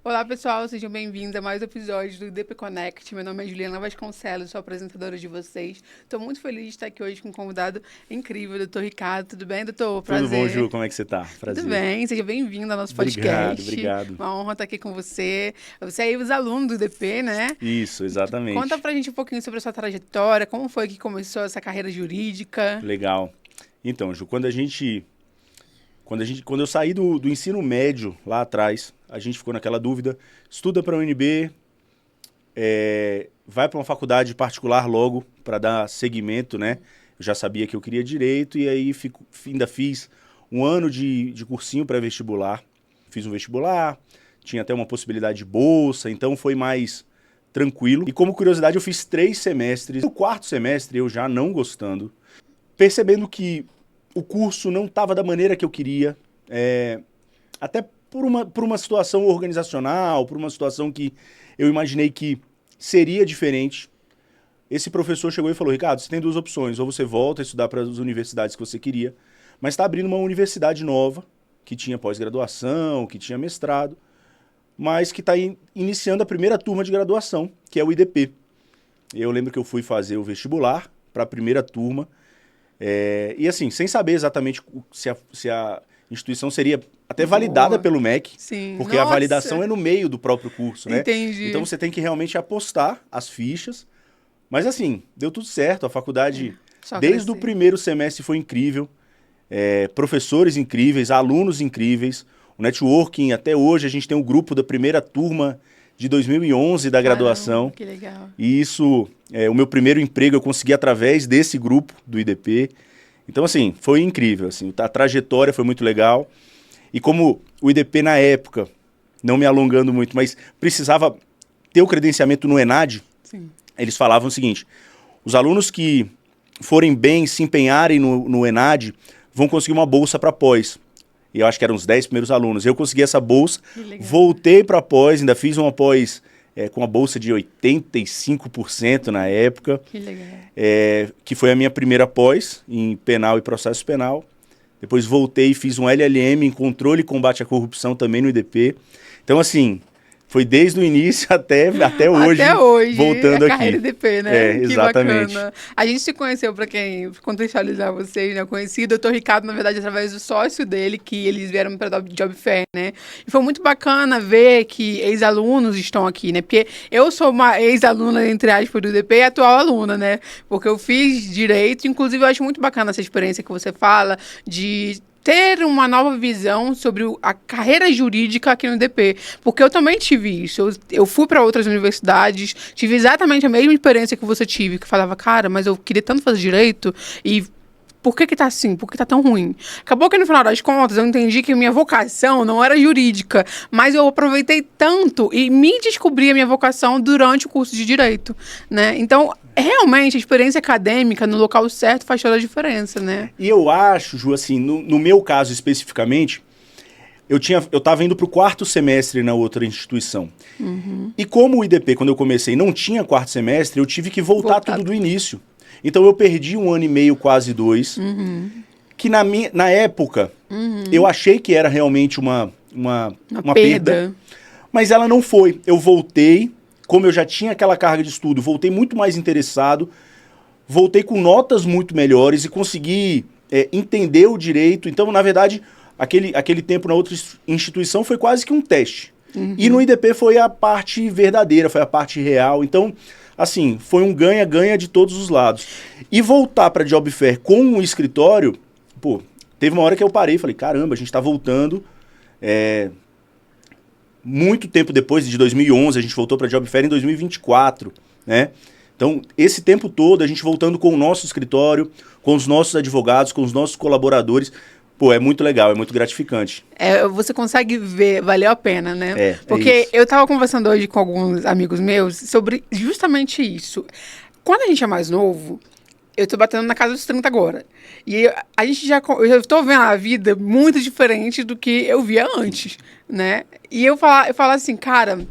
Olá, pessoal, sejam bem-vindos a mais um episódio do IDP Connect. Meu nome é Juliana Vasconcelos, sou apresentadora de vocês. Estou muito feliz de estar aqui hoje com um convidado incrível, doutor Ricardo. Tudo bem, doutor? Tudo bom, Prazer. Ju? Como é que você tá? Tudo Prazer. bem, seja bem-vindo ao nosso Obrigado, podcast. obrigado. Uma honra estar aqui com você. Você é os alunos do IDP, né? Isso, exatamente. Conta pra gente um pouquinho sobre a sua trajetória, como foi que começou essa carreira jurídica. Legal. Então, Ju, quando eu saí do ensino médio lá atrás, a gente ficou naquela dúvida, estuda para a UNB, vai para uma faculdade particular logo para dar seguimento, né? Eu já sabia que eu queria direito e aí ainda fiz um ano de cursinho pré-vestibular. Fiz um vestibular, tinha até uma possibilidade de bolsa, então foi mais tranquilo. E como curiosidade, eu fiz 3 semestres. No 4º semestre, eu já não gostando, percebendo que o curso não estava da maneira que eu queria, até por uma situação organizacional, por uma situação que eu imaginei que seria diferente. Esse professor chegou e falou: Ricardo, você tem 2 opções, ou você volta a estudar para as universidades que você queria, mas está abrindo uma universidade nova, que tinha pós-graduação, que tinha mestrado, mas que está iniciando a primeira turma de graduação, que é o IDP. Eu lembro que eu fui fazer o vestibular para a primeira turma, e assim, sem saber exatamente se a instituição seria até validada pelo MEC, Sim. porque a validação é no meio do próprio curso, né? Entendi. Então você tem que realmente apostar as fichas, mas assim, deu tudo certo, a faculdade, desde o primeiro semestre foi incrível, professores incríveis, alunos incríveis, o networking, até hoje a gente tem o grupo da primeira turma de 2011 da graduação. Que legal. E isso, o meu primeiro emprego eu consegui através desse grupo do IDP. Então, assim, foi incrível. Assim, a trajetória foi muito legal. E como o IDP na época, não me alongando muito, mas precisava ter o credenciamento no ENAD, Sim. Eles falavam o seguinte: os alunos que forem bem, se empenharem no ENAD, vão conseguir uma bolsa para pós. E eu acho que eram os 10 primeiros alunos. Eu consegui essa bolsa, voltei para pós, ainda fiz uma pós com a bolsa de 85% na época. Que legal. Que foi a minha primeira pós em penal e processo penal. Depois voltei e fiz um LLM em controle e combate à corrupção também no IDP. Então, assim, foi desde o início até hoje. Até hoje, voltando a aqui. carreira IDP, né? Que exatamente. bacana. A gente se conheceu, para quem contextualizar vocês, né? Eu conheci o Dr. Ricardo, na verdade, através do sócio dele, que eles vieram para a Job Fair, né? E foi muito bacana ver que ex-alunos estão aqui, né? Porque eu sou uma ex-aluna, entre aspas, do IDP e atual aluna, né? Porque eu fiz direito, inclusive eu acho muito bacana essa experiência que você fala de ter uma nova visão sobre a carreira jurídica aqui no IDP, porque eu também tive isso, eu fui para outras universidades, tive exatamente a mesma experiência que você tive, que falava, cara, mas eu queria tanto fazer direito, e por que tá assim? Por que tá tão ruim? Acabou que no final das contas eu entendi que minha vocação não era jurídica, mas eu aproveitei tanto e me descobri a minha vocação durante o curso de Direito, né? Então, realmente, a experiência acadêmica no local certo faz toda a diferença, né? E eu acho, Ju, assim, no meu caso especificamente, eu estava indo para o 4º semestre na outra instituição. Uhum. E como o IDP, quando eu comecei, não tinha 4º semestre, eu tive que voltar tudo do início. Então eu perdi 1 ano e meio, quase 2, que na época eu achei que era realmente uma perda, mas ela não foi. Eu voltei, como eu já tinha aquela carga de estudo, voltei muito mais interessado, voltei com notas muito melhores e consegui entender o direito. Então, na verdade, aquele tempo na outra instituição foi quase que um teste. E no IDP foi a parte verdadeira, foi a parte real. Então, assim, foi um ganha-ganha de todos os lados. E voltar para a Job Fair com um escritório, pô, teve uma hora que eu parei e falei, caramba, a gente está voltando. Muito tempo depois, de 2011, a gente voltou para a Job Fair em 2024, né? Então, esse tempo todo, a gente voltando com o nosso escritório, com os nossos advogados, com os nossos colaboradores. Pô, é muito legal, é muito gratificante. Você consegue ver, valeu a pena, né? Porque é isso. eu tava conversando hoje com alguns amigos meus sobre justamente isso. Quando a gente é mais novo, eu tô batendo na casa dos 30 agora. E eu já tô vendo a vida muito diferente do que eu via antes, né? E eu falo assim, cara,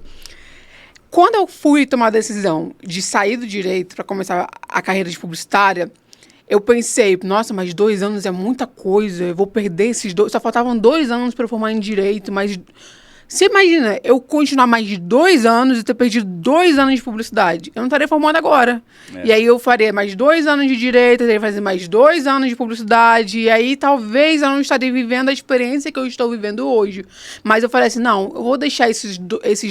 quando eu fui tomar a decisão de sair do direito para começar a carreira de publicitária, eu pensei, nossa, mas 2 anos é muita coisa, eu vou perder esses 2. Só faltavam 2 anos para eu formar em direito, mas Você imagina, eu continuar mais 2 anos e ter perdido 2 anos de publicidade. Eu não estaria formando agora. E aí eu faria mais 2 anos de direito, eu teria que fazer mais 2 anos de publicidade. E aí talvez eu não estaria vivendo a experiência que eu estou vivendo hoje. Mas eu falei assim, não, eu vou deixar esses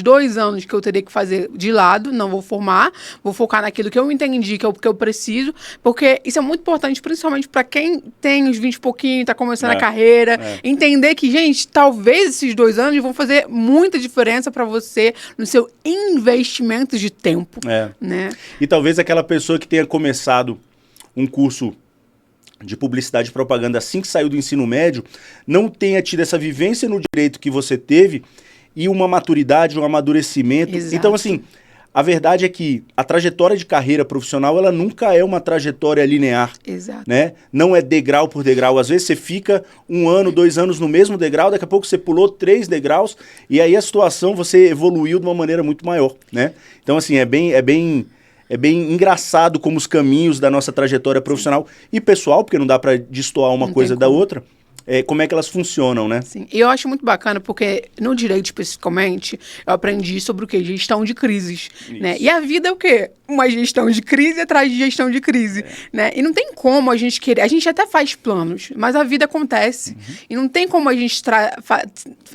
2 anos que eu teria que fazer de lado, não vou formar, vou focar naquilo que eu entendi, que é o que eu preciso, porque isso é muito importante, principalmente para quem tem uns 20 e pouquinho, está começando a carreira, entender que, gente, talvez esses 2 anos vão fazer muita diferença para você no seu investimento de tempo, né? E talvez aquela pessoa que tenha começado um curso de publicidade e propaganda assim que saiu do ensino médio, não tenha tido essa vivência no direito que você teve e uma maturidade, um amadurecimento. Exato. Então, assim, a verdade é que a trajetória de carreira profissional, ela nunca é uma trajetória linear. Exato. Né? Não é degrau por degrau. Às vezes você fica 1 ano, 2 anos no mesmo degrau, daqui a pouco você pulou 3 degraus e aí a situação você evoluiu de uma maneira muito maior, né? Então, assim, é bem engraçado como os caminhos da nossa trajetória profissional e pessoal, porque não dá para destoar uma coisa da outra, como é que elas funcionam, né? Sim, e eu acho muito bacana porque no direito especificamente eu aprendi sobre o quê? Gestão de crises, né? E a vida é o quê? Uma gestão de crise atrás de gestão de crise, né? E não tem como a gente querer, a gente até faz planos, mas a vida acontece e não tem como a gente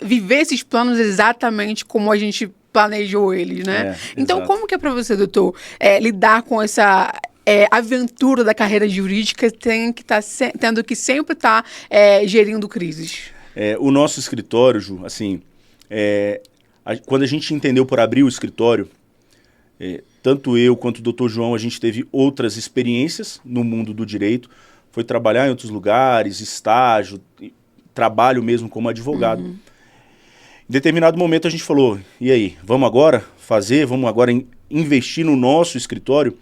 viver esses planos exatamente como a gente planejou eles, né? Então, exato. como que é para você, doutor, lidar com essa aventura da carreira jurídica tendo que sempre estar gerindo crises? O nosso escritório, Ju, assim, quando a gente entendeu por abrir o escritório, tanto eu quanto o doutor João, a gente teve outras experiências no mundo do direito, foi trabalhar em outros lugares, estágio, trabalho mesmo como advogado. Em determinado momento a gente falou, e aí, vamos agora investir no nosso escritório?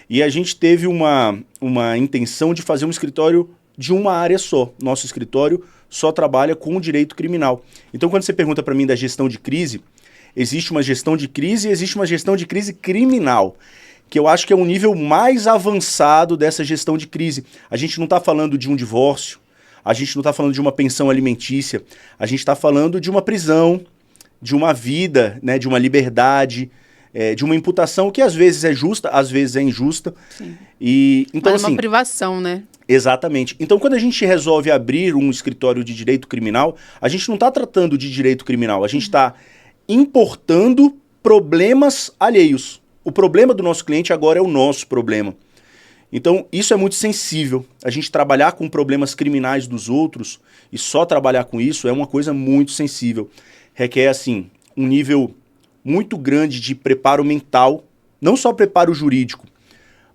E a gente teve uma intenção de fazer um escritório de uma área só. Nosso escritório só trabalha com o direito criminal. Então, quando você pergunta para mim da gestão de crise, existe uma gestão de crise e existe uma gestão de crise criminal, que eu acho que é um nível mais avançado dessa gestão de crise. A gente não está falando de um divórcio, a gente não está falando de uma pensão alimentícia, a gente está falando de uma prisão, de uma vida, né, de uma liberdade, de uma imputação que às vezes é justa, às vezes é injusta. Sim. Então, mas assim, uma privação, né? Exatamente. Então, quando a gente resolve abrir um escritório de direito criminal, a gente não está tratando de direito criminal, a gente está importando problemas alheios. O problema do nosso cliente agora é o nosso problema. Então, isso é muito sensível. A gente trabalhar com problemas criminais dos outros e só trabalhar com isso é uma coisa muito sensível. Requer, assim, um nível muito grande de preparo mental, não só preparo jurídico,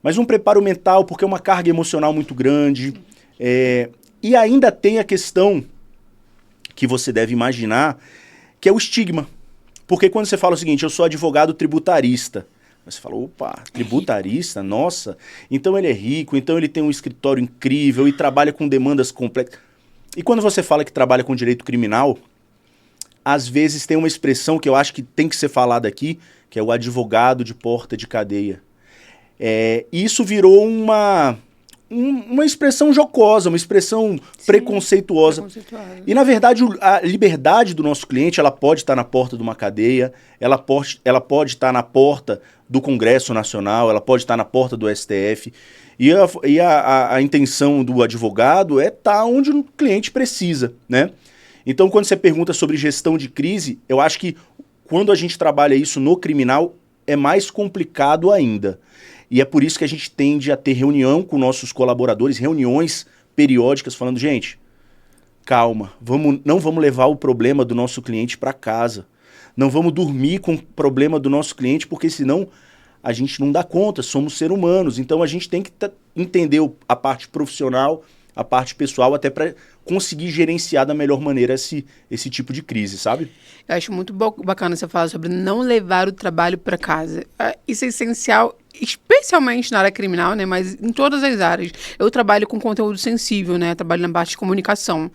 mas um preparo mental porque é uma carga emocional muito grande. E ainda tem a questão que você deve imaginar, que é o estigma. Porque quando você fala o seguinte, eu sou advogado tributarista, você fala, opa, tributarista? Nossa, então ele é rico, então ele tem um escritório incrível e trabalha com demandas complexas. E quando você fala que trabalha com direito criminal, às vezes tem uma expressão que eu acho que tem que ser falada aqui, que é o advogado de porta de cadeia. E isso virou uma expressão jocosa, uma expressão preconceituosa. E, na verdade, a liberdade do nosso cliente, ela pode estar na porta de uma cadeia, ela pode estar na porta do Congresso Nacional, ela pode estar na porta do STF. E a intenção do advogado é estar onde o cliente precisa, né? Então, quando você pergunta sobre gestão de crise, eu acho que quando a gente trabalha isso no criminal, é mais complicado ainda. E é por isso que a gente tende a ter reunião com nossos colaboradores, reuniões periódicas, falando, gente, calma, não vamos levar o problema do nosso cliente para casa. Não vamos dormir com o problema do nosso cliente, porque senão a gente não dá conta, somos seres humanos. Então a gente tem que entender a parte profissional, a parte pessoal, até para conseguir gerenciar da melhor maneira esse tipo de crise, sabe? Eu acho muito bacana você falar sobre não levar o trabalho para casa. Isso é essencial, especialmente na área criminal, né? Mas em todas as áreas. Eu trabalho com conteúdo sensível, né? Eu trabalho na parte de comunicação.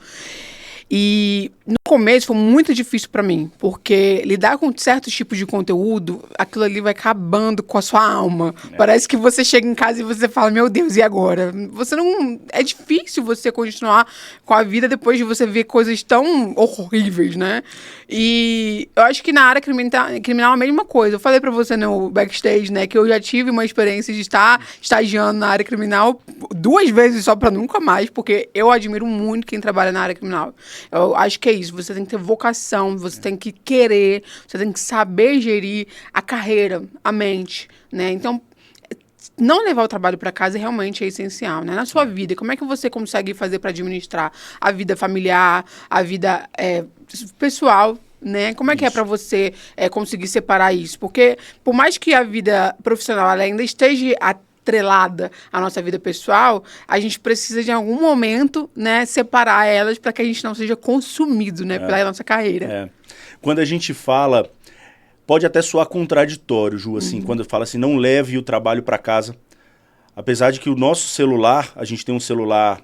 E no começo foi muito difícil pra mim, porque lidar com certos tipos de conteúdo, aquilo ali vai acabando com a sua alma. Parece que você chega em casa e você fala, meu Deus, e agora? Você não... É difícil você continuar com a vida depois de você ver coisas tão horríveis, né? E eu acho que na área criminal é a mesma coisa. Eu falei pra você no backstage, né, que eu já tive uma experiência de estar estagiando na área criminal 2 vezes só pra nunca mais, porque eu admiro muito quem trabalha na área criminal. Eu acho que é isso, você tem que ter vocação, você tem que querer, você tem que saber gerir a carreira, a mente, né? Então, não levar o trabalho para casa realmente é essencial, né? Na sua vida, como é que você consegue fazer para administrar a vida familiar, a vida pessoal, né? Como é que é para você conseguir separar isso? Porque, por mais que a vida profissional ela ainda esteja atrelada à nossa vida pessoal, a gente precisa de algum momento, né, separar elas para que a gente não seja consumido, né, pela nossa carreira. Quando a gente fala, pode até soar contraditório, Ju, assim, quando fala assim, não leve o trabalho para casa, apesar de que o nosso celular, a gente tem um celular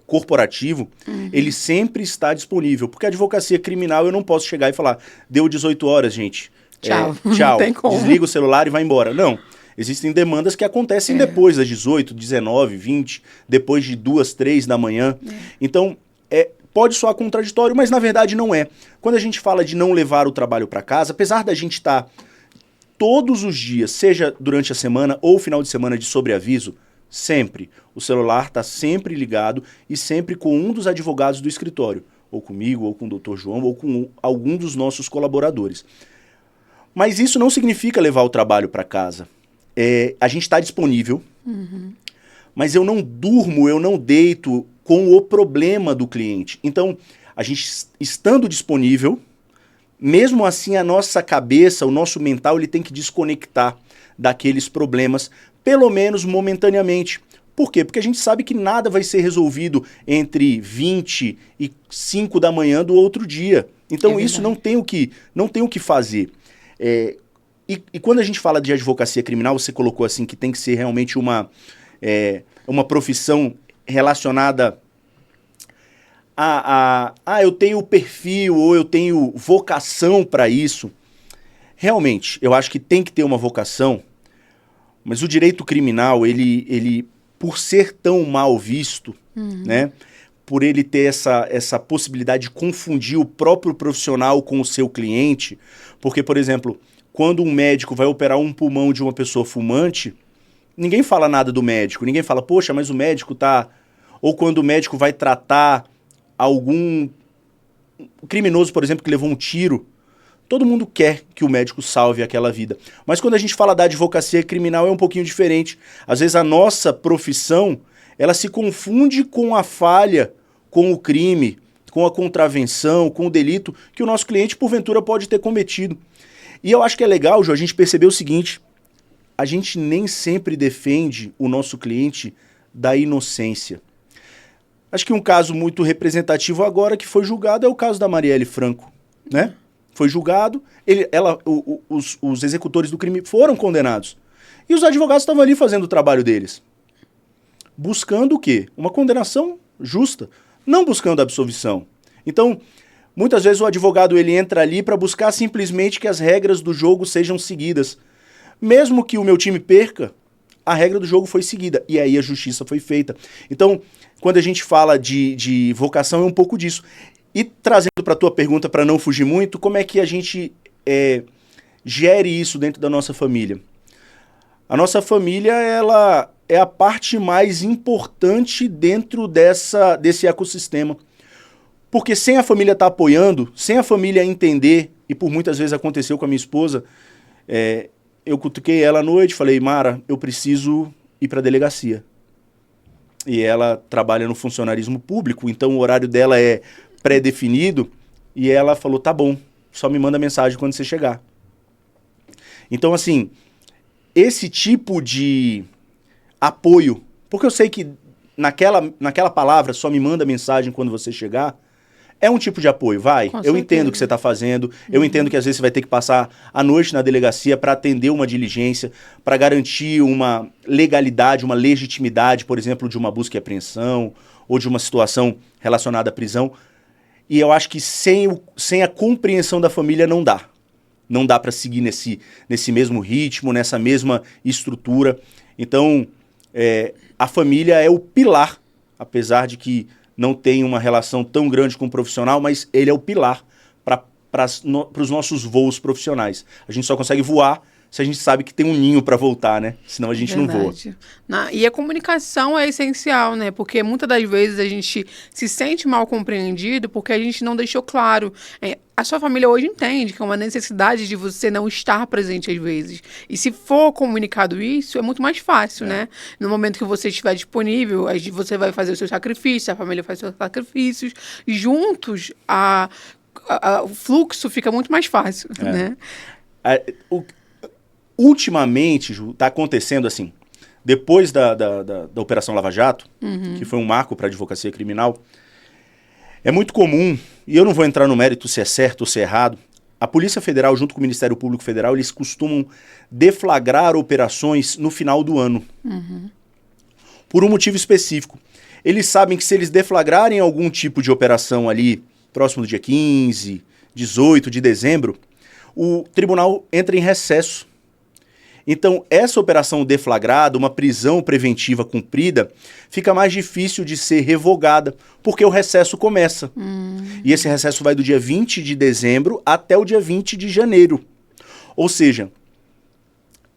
corporativo, ele sempre está disponível, porque a advocacia criminal eu não posso chegar e falar, deu 18 horas, gente, Tchau. tchau, Não tem como. desliga o celular e vai embora. Não. Existem demandas que acontecem depois das 18, 19, 20, depois de 2, 3 da manhã. Então, pode soar contraditório, mas na verdade não é. Quando a gente fala de não levar o trabalho para casa, apesar da gente estar todos os dias, seja durante a semana ou final de semana de sobreaviso, sempre, o celular está sempre ligado e sempre com um dos advogados do escritório, ou comigo, ou com o Dr. João, ou com algum dos nossos colaboradores. Mas isso não significa levar o trabalho para casa. A gente está disponível, mas eu não durmo, eu não deito com o problema do cliente. Então, a gente estando disponível, mesmo assim a nossa cabeça, o nosso mental, ele tem que desconectar daqueles problemas, pelo menos momentaneamente. Por quê? Porque a gente sabe que nada vai ser resolvido entre 20 e 5 da manhã do outro dia. Então, isso não tem o que fazer. E quando a gente fala de advocacia criminal, você colocou assim que tem que ser realmente uma profissão relacionada eu tenho perfil ou eu tenho vocação para isso. Realmente, eu acho que tem que ter uma vocação, mas o direito criminal, ele por ser tão mal visto, né, por ele ter essa possibilidade de confundir o próprio profissional com o seu cliente, porque, por exemplo, quando um médico vai operar um pulmão de uma pessoa fumante, ninguém fala nada do médico, ninguém fala, poxa, mas o médico tá... Ou quando o médico vai tratar algum criminoso, por exemplo, que levou um tiro, todo mundo quer que o médico salve aquela vida. Mas quando a gente fala da advocacia criminal é um pouquinho diferente. Às vezes a nossa profissão, ela se confunde com a falha, com o crime, com a contravenção, com o delito que o nosso cliente, porventura, pode ter cometido. E eu acho que é legal, Ju, a gente perceber o seguinte, a gente nem sempre defende o nosso cliente da inocência. Acho que um caso muito representativo agora que foi julgado é o caso da Marielle Franco, né? Foi julgado, os executores do crime foram condenados. E os advogados estavam ali fazendo o trabalho deles. Buscando o quê? Uma condenação justa, não buscando absolvição. Então, muitas vezes o advogado ele entra ali para buscar simplesmente que as regras do jogo sejam seguidas. Mesmo que o meu time perca, a regra do jogo foi seguida. E aí a justiça foi feita. Então, quando a gente fala de vocação, é um pouco disso. E trazendo para a tua pergunta, para não fugir muito, como é que a gente gere isso dentro da nossa família? A nossa família, ela é a parte mais importante dentro desse ecossistema. Porque sem a família estar apoiando, sem a família entender, e por muitas vezes aconteceu com a minha esposa, eu cutuquei ela à noite, falei, Mara, eu preciso ir para a delegacia. E ela trabalha no funcionarismo público, então o horário dela é pré-definido, e ela falou, tá bom, só me manda mensagem quando você chegar. Então, assim, esse tipo de apoio, porque eu sei que naquela palavra, só me manda mensagem quando você chegar, é um tipo de apoio, vai. Eu entendo o que você está fazendo, eu entendo que às vezes você vai ter que passar a noite na delegacia para atender uma diligência, para garantir uma legalidade, uma legitimidade, por exemplo, de uma busca e apreensão, ou de uma situação relacionada à prisão. E eu acho que sem a compreensão da família não dá. Não dá para seguir nesse mesmo ritmo, nessa mesma estrutura. Então, a família é o pilar, apesar de que não tem uma relação tão grande com o profissional, mas ele é o pilar para os nossos voos profissionais. A gente só consegue voar se a gente sabe que tem um ninho para voltar, né? Senão a gente não voa. E a comunicação é essencial, né? Porque muitas das vezes a gente se sente mal compreendido porque a gente não deixou claro. A sua família hoje entende que é uma necessidade de você não estar presente às vezes. E se for comunicado isso, é muito mais fácil, né? No momento que você estiver disponível, você vai fazer os seus sacrifícios, a família faz os seus sacrifícios. E juntos, o fluxo fica muito mais fácil, né? Ultimamente, Ju, tá acontecendo assim, depois da Operação Lava Jato, que foi um marco para a advocacia criminal, é muito comum, e eu não vou entrar no mérito se é certo ou se é errado, a Polícia Federal, junto com o Ministério Público Federal, eles costumam deflagrar operações no final do ano. Por um motivo específico. Eles sabem que se eles deflagrarem algum tipo de operação ali, próximo do dia 15, 18 de dezembro, o tribunal entra em recesso. Então, essa operação deflagrada, uma prisão preventiva cumprida, fica mais difícil de ser revogada, porque o recesso começa. E esse recesso vai do dia 20 de dezembro até o dia 20 de janeiro. Ou seja,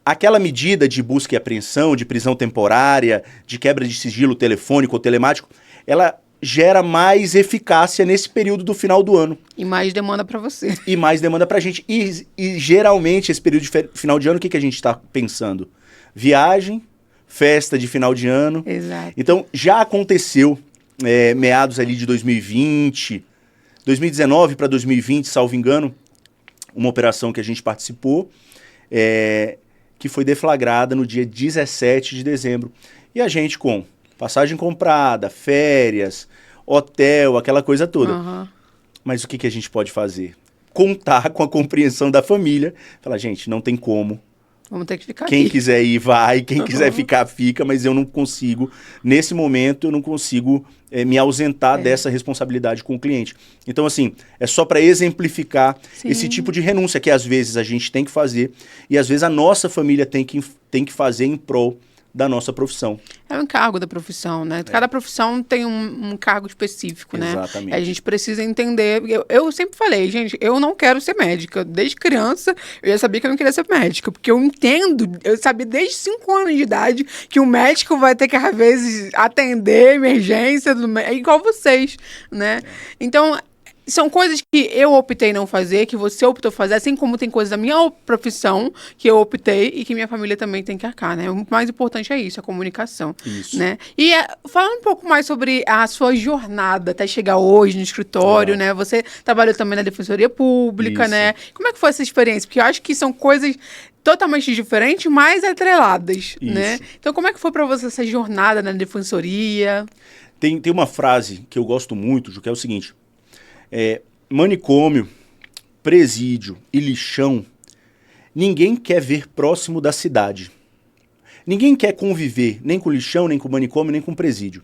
aquela medida de busca e apreensão, de prisão temporária, de quebra de sigilo telefônico ou telemático, ela gera mais eficácia nesse período do final do ano. E mais demanda para você. E mais demanda pra gente. E geralmente, esse período de final de ano, o que a gente está pensando? Viagem, festa de final de ano. Exato. Então, já aconteceu, meados ali de 2020, 2019 para 2020, salvo engano, uma operação que a gente participou, que foi deflagrada no dia 17 de dezembro. E a gente com passagem comprada, férias, hotel, aquela coisa toda. Mas o que a gente pode fazer? Contar com a compreensão da família. Falar, gente, não tem como. Vamos ter que ficar Quem aqui. quiser ir, vai. Quem quiser ficar, fica. Mas eu não consigo, nesse momento, eu não consigo me ausentar dessa responsabilidade com o cliente. Então, assim, é só para exemplificar esse tipo de renúncia que às vezes a gente tem que fazer e às vezes a nossa família tem que fazer em prol da nossa profissão. É o encargo da profissão, né? Cada profissão tem um cargo específico, né? Exatamente. A gente precisa entender. Eu sempre falei, gente, eu não quero ser médica. Desde criança, eu já sabia que eu não queria ser médica, porque eu sabia desde 5 anos de idade que o médico vai ter que, às vezes, atender emergência, é igual vocês, né? Então, são coisas que eu optei não fazer, que você optou fazer, assim como tem coisas da minha profissão que eu optei e que minha família também tem que arcar, né? O mais importante é isso, a comunicação. Isso. Né? E falando um pouco mais sobre a sua jornada até chegar hoje no escritório, né? Você trabalhou também na Defensoria Pública, né? Como é que foi essa experiência? Porque eu acho que são coisas totalmente diferentes, mas atreladas, né? Então, como é que foi para você essa jornada na Defensoria? Tem uma frase que eu gosto muito, Ju, que é o seguinte: manicômio, presídio e lixão, ninguém quer ver próximo da cidade. Ninguém quer conviver nem com o lixão, nem com o manicômio, nem com o presídio.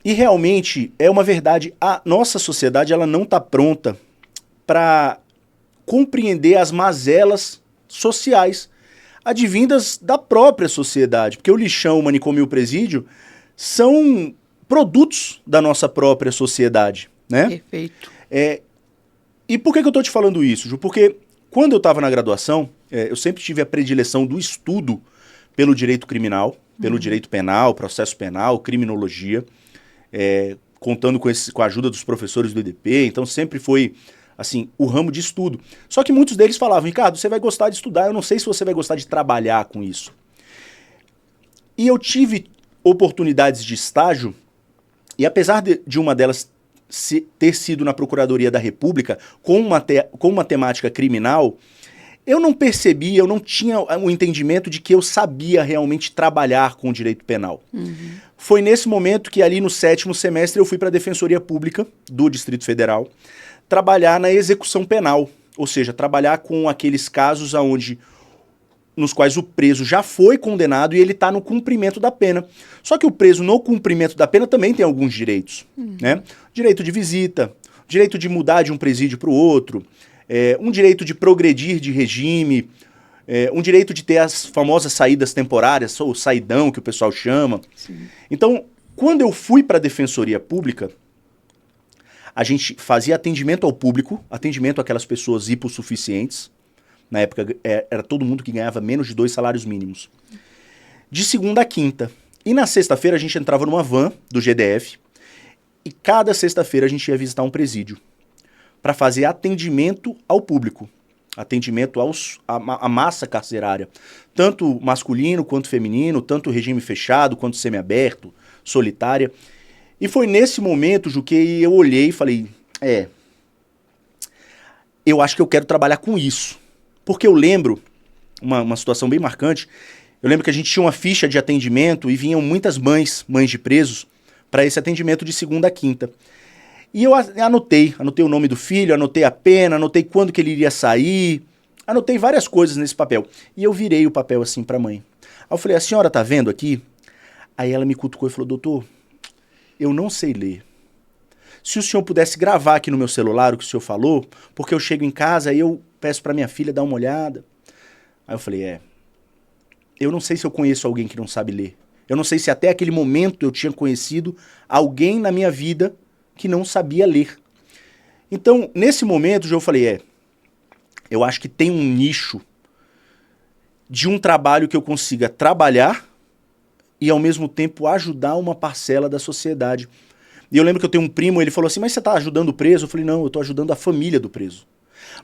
E realmente é uma verdade. A nossa sociedade ela não está pronta para compreender as mazelas sociais advindas da própria sociedade. Porque o lixão, o manicômio e o presídio são produtos da nossa própria sociedade. Né? Perfeito. E por que eu estou te falando isso, Ju? Porque quando eu estava na graduação, eu sempre tive a predileção do estudo pelo direito criminal, pelo direito penal, processo penal, criminologia, contando com a ajuda dos professores do EDP, então sempre foi assim, o ramo de estudo. Só que muitos deles falavam, Ricardo, você vai gostar de estudar, eu não sei se você vai gostar de trabalhar com isso. E eu tive oportunidades de estágio, e apesar de uma delas ter sido na Procuradoria da República com uma temática criminal, eu não percebia, eu não tinha o entendimento de que eu sabia realmente trabalhar com o direito penal. Foi nesse momento que ali no 7º semestre eu fui para a Defensoria Pública do Distrito Federal trabalhar na execução penal, ou seja, trabalhar com aqueles casos onde nos quais o preso já foi condenado e ele está no cumprimento da pena. Só que o preso no cumprimento da pena também tem alguns direitos, né? Direito de visita, direito de mudar de um presídio para o outro, um direito de progredir de regime, um direito de ter as famosas saídas temporárias, ou saidão, que o pessoal chama. Sim. Então, quando eu fui para a Defensoria Pública, a gente fazia atendimento ao público, atendimento àquelas pessoas hipossuficientes. Na época, era todo mundo que ganhava menos de 2 salários mínimos. De segunda a quinta. E na sexta-feira, a gente entrava numa van do GDF e cada sexta-feira a gente ia visitar um presídio para fazer atendimento ao público, atendimento à massa carcerária, tanto masculino quanto feminino, tanto regime fechado quanto semiaberto, solitária. E foi nesse momento, Ju, que eu olhei e falei, eu acho que eu quero trabalhar com isso. Porque eu lembro, uma situação bem marcante, eu lembro que a gente tinha uma ficha de atendimento e vinham muitas mães de presos, para esse atendimento de segunda a quinta. E eu anotei o nome do filho, anotei a pena, anotei quando que ele iria sair, anotei várias coisas nesse papel. E eu virei o papel assim para a mãe. Aí eu falei, a senhora tá vendo aqui? Aí ela me cutucou e falou, doutor, eu não sei ler. Se o senhor pudesse gravar aqui no meu celular o que o senhor falou, porque eu chego em casa e eu peço para minha filha dar uma olhada. Aí eu falei, eu não sei se eu conheço alguém que não sabe ler. Eu não sei se até aquele momento eu tinha conhecido alguém na minha vida que não sabia ler. Então, nesse momento, eu falei, eu acho que tem um nicho de um trabalho que eu consiga trabalhar e, ao mesmo tempo, ajudar uma parcela da sociedade. E eu lembro que eu tenho um primo, ele falou assim, mas você está ajudando o preso? Eu falei, não, eu estou ajudando a família do preso.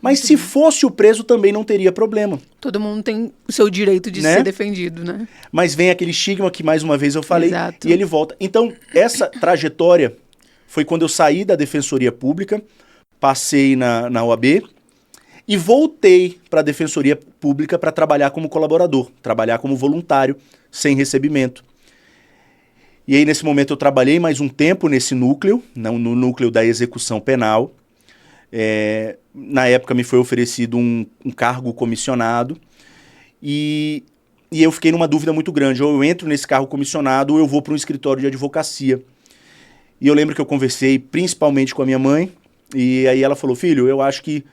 Mas se fosse o preso, também não teria problema. Todo mundo tem o seu direito de ser defendido, né? Mas vem aquele estigma que, mais uma vez, eu falei, Exato. E ele volta. Então, essa trajetória foi quando eu saí da Defensoria Pública, passei na OAB e voltei para a Defensoria Pública para trabalhar como colaborador, trabalhar como voluntário, sem recebimento. E aí, nesse momento, eu trabalhei mais um tempo nesse núcleo, no núcleo da execução penal. Na época, me foi oferecido um cargo comissionado e eu fiquei numa dúvida muito grande. Ou eu entro nesse cargo comissionado ou eu vou para um escritório de advocacia. E eu lembro que eu conversei principalmente com a minha mãe e aí ela falou, filho, eu acho que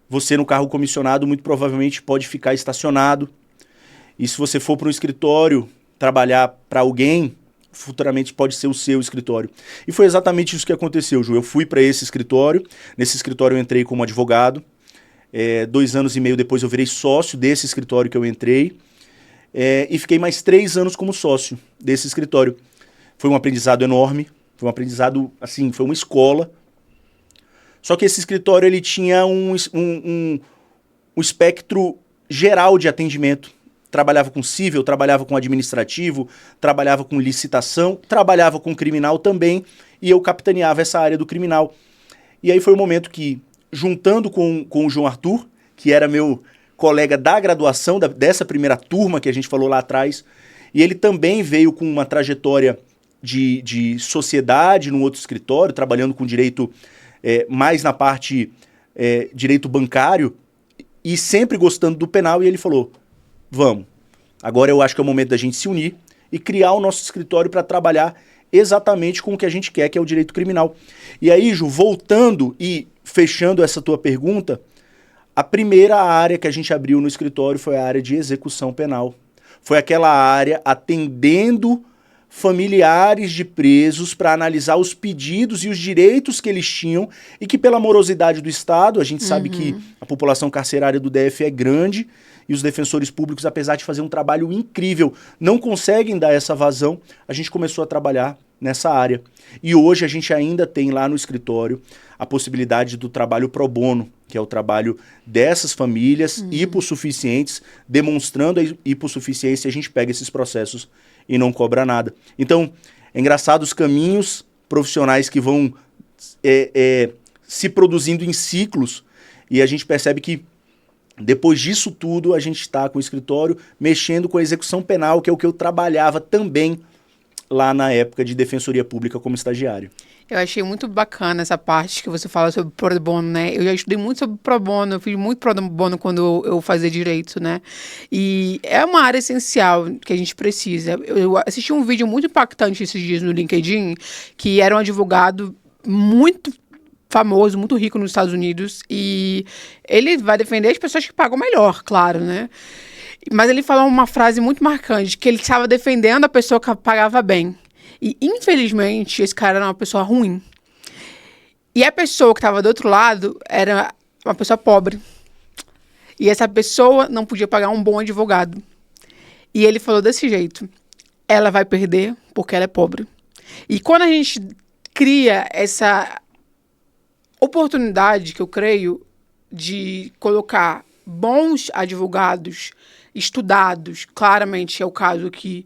você no cargo comissionado muito provavelmente pode ficar estacionado. E se você for para um escritório trabalhar para alguém, futuramente pode ser o seu escritório. E foi exatamente isso que aconteceu, Ju. Eu fui para esse escritório, nesse escritório eu entrei como advogado, 2 anos e meio depois eu virei sócio desse escritório que eu entrei, e fiquei mais 3 anos como sócio desse escritório. Foi um aprendizado enorme, foi um aprendizado, assim, foi uma escola. Só que esse escritório, ele tinha um espectro geral de atendimento. Trabalhava com civil, trabalhava com administrativo, trabalhava com licitação, trabalhava com criminal também, e eu capitaneava essa área do criminal. E aí foi o momento que, juntando com o João Arthur, que era meu colega da graduação, dessa primeira turma que a gente falou lá atrás, e ele também veio com uma trajetória de sociedade num outro escritório, trabalhando com direito mais na parte direito bancário, e sempre gostando do penal, e ele falou, vamos, agora eu acho que é o momento da gente se unir e criar o nosso escritório para trabalhar exatamente com o que a gente quer, que é o direito criminal. E aí, Ju, voltando e fechando essa tua pergunta, a primeira área que a gente abriu no escritório foi a área de execução penal. Foi aquela área atendendo familiares de presos para analisar os pedidos e os direitos que eles tinham e que pela morosidade do Estado, a gente sabe que a população carcerária do DF é grande e os defensores públicos, apesar de fazer um trabalho incrível, não conseguem dar essa vazão, a gente começou a trabalhar nessa área. E hoje a gente ainda tem lá no escritório a possibilidade do trabalho pro bono, que é o trabalho dessas famílias hipossuficientes, demonstrando a hipossuficiência, a gente pega esses processos e não cobra nada. Então, é engraçado os caminhos profissionais que vão se produzindo em ciclos e a gente percebe que depois disso tudo, a gente está com o escritório mexendo com a execução penal, que é o que eu trabalhava também lá na época de Defensoria Pública como estagiário. Eu achei muito bacana essa parte que você fala sobre pro bono, né? Eu já estudei muito sobre pro bono, eu fiz muito pro bono quando eu fazia direito, né? E é uma área essencial que a gente precisa. Eu assisti um vídeo muito impactante esses dias no LinkedIn, que era um advogado muito famoso, muito rico nos Estados Unidos, e ele vai defender as pessoas que pagam melhor, claro, né? Mas ele falou uma frase muito marcante, que ele estava defendendo a pessoa que pagava bem. E, infelizmente, esse cara era uma pessoa ruim. E a pessoa que estava do outro lado era uma pessoa pobre. E essa pessoa não podia pagar um bom advogado. E ele falou desse jeito: ela vai perder porque ela é pobre. E quando a gente cria essa oportunidade, que eu creio, de colocar bons advogados estudados, claramente é o caso aqui,